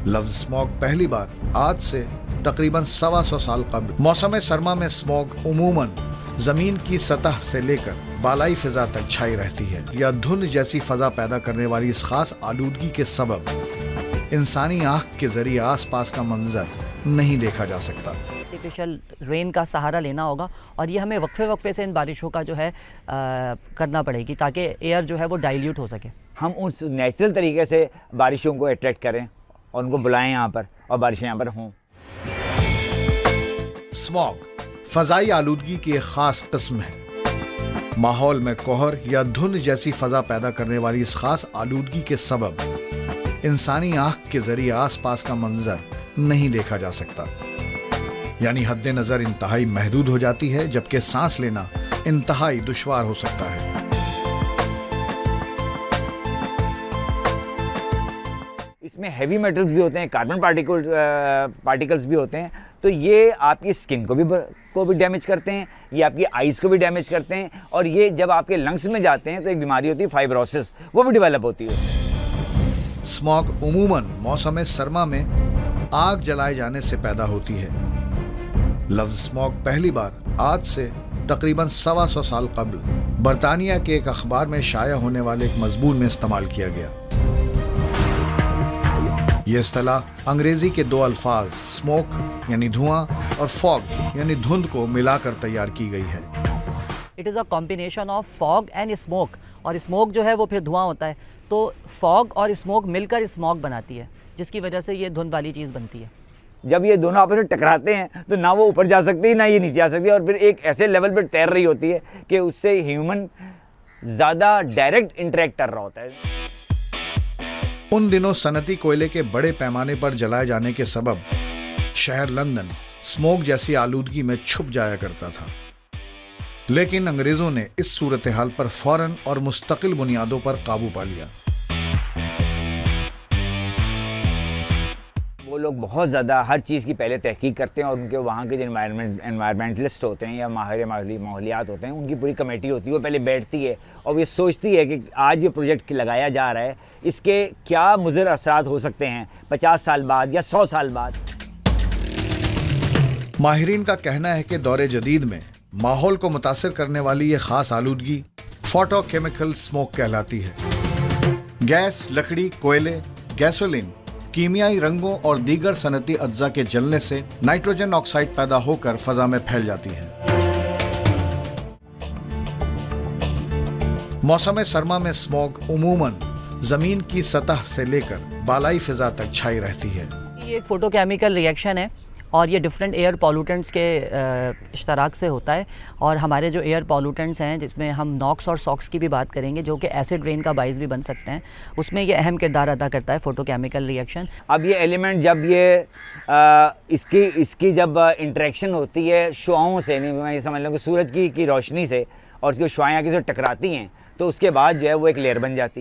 लफ्ज स्मॉग पहली बार आज से तकरीबन 125 साल कबल मौसम सरमा में स्मॉग उमूमन जमीन की सतह से लेकर बालाई फिजा तक छाई रहती है या धुंध जैसी फजा पैदा करने वाली इस खास आलूदगी के सबब इंसानी आंख के जरिए आसपास का मंजर नहीं देखा जा सकता। आर्टिफिशियल रेन का सहारा लेना होगा और ये हमें वक्फे वक्फे से इन बारिशों का जो है करना पड़ेगी ताकि एयर जो है वो डाइल्यूट हो सके। हम उस नेचुरल तरीके से बारिशों को अट्रैक्ट करें और उनको बुलाएं यहाँ पर और बारिशें यहाँ पर हों। स्मॉग फजाई आलूदगी की एक खास किस्म है। माहौल में कोहर या धुंध जैसी फजा पैदा करने वाली इस खास आलूदगी के सबब इंसानी आंख के जरिए आसपास का मंजर नहीं देखा जा सकता, यानी हद्दे नजर इंतहाई महदूद हो जाती है, जबकि सांस लेना इंतहाई दुश्वार हो सकता है। इसमें हैवी मेटल्स भी होते हैं, कार्बन पार्टिकल्स भी होते हैं, तो ये आपकी स्किन को भी डैमेज करते हैं, ये आपकी आइज़ को भी डैमेज करते हैं और ये जब आपके लंग्स में जाते हैं तो एक बीमारी होती है फाइब्रोसिस, वो भी डेवलप होती है। स्मॉग उमूमन मौसम सरमा में आग जलाए जाने से पैदा होती है। लफ्ज स्मॉग पहली बार आज से तकरीबन 125 साल कबल बरतानिया के एक अखबार में शाया होने वाले एक मजमून में इस्तेमाल किया गया। यह इस्तिलाह अंग्रेजी के दो अल्फाज स्मोक यानी धुआं और फॉग यानी धुंध को मिलाकर तैयार की गई है। It is a combination of fog and smoke, और स्मोक जो है वो फिर धुआं होता है, तो फॉग और स्मोक मिलकर स्मॉग बनाती है, जिसकी वजह से ये धुंध वाली चीज़ बनती है। जब ये दोनों आपस में टकराते हैं तो ना वो ऊपर जा सकती है ना ये नीचे आ सकती है, और फिर एक ऐसे लेवल पर तैर रही होती है कि उससे ह्यूमन ज़्यादा डायरेक्ट इंटरेक्ट कर रहा होता है। उन दिनों सनती कोयले के बड़े पैमाने पर जलाए जाने के सबब शहर लंदन स्मोग जैसी आलूदगी में छुप जाया करता था, लेकिन अंग्रेजों ने इस सूरत हाल पर फौरन और मुस्तकिल बुनियादों पर काबू पा लिया। वो लोग बहुत ज़्यादा हर चीज़ की पहले तहकीक करते हैं और उनके वहाँ के जो एनवायरमेंटलिस्ट होते हैं या माहिर माहौलियात होते हैं, उनकी पूरी कमेटी होती है, वो पहले बैठती है और ये सोचती है कि आज ये प्रोजेक्ट लगाया जा रहा है, इसके क्या मुज़र असरात हो सकते हैं 50 साल बाद या 100 साल बाद। माहिरीन का कहना है कि दौरे जदीद में माहौल को मुतासिर करने वाली ये खास आलूदगी फोटोकेमिकल स्मोक कहलाती है। गैस, लकड़ी, कोयले, गैसोलीन, कीमियाई रंगों और दीगर सनती अज्जा के जलने से नाइट्रोजन ऑक्साइड पैदा होकर फजा में फैल जाती है। मौसम सरमा में स्मॉग उमूमन जमीन की सतह से लेकर बालाई फिजा तक छाई रहती है। ये एक फोटोकेमिकल रिएक्शन है और ये डिफरेंट एयर पॉल्यूटेंट्स के इश्तराक से होता है, और हमारे जो एयर पॉल्यूटेंट्स हैं जिसमें हम नॉक्स और सॉक्स की भी बात करेंगे जो कि एसिड रेन का बाइस भी बन सकते हैं, उसमें ये अहम किरदार अदा करता है फोटोकेमिकल रिएक्शन। अब ये एलिमेंट जब ये इसकी जब इंटरेक्शन होती है शुआओं से, नहीं मैं ये समझ लूँ कि सूरज की रोशनी से, और उसकी शुआएँ आके से टकराती हैं तो उसके बाद जो है वो एक लेयर बन जाती है।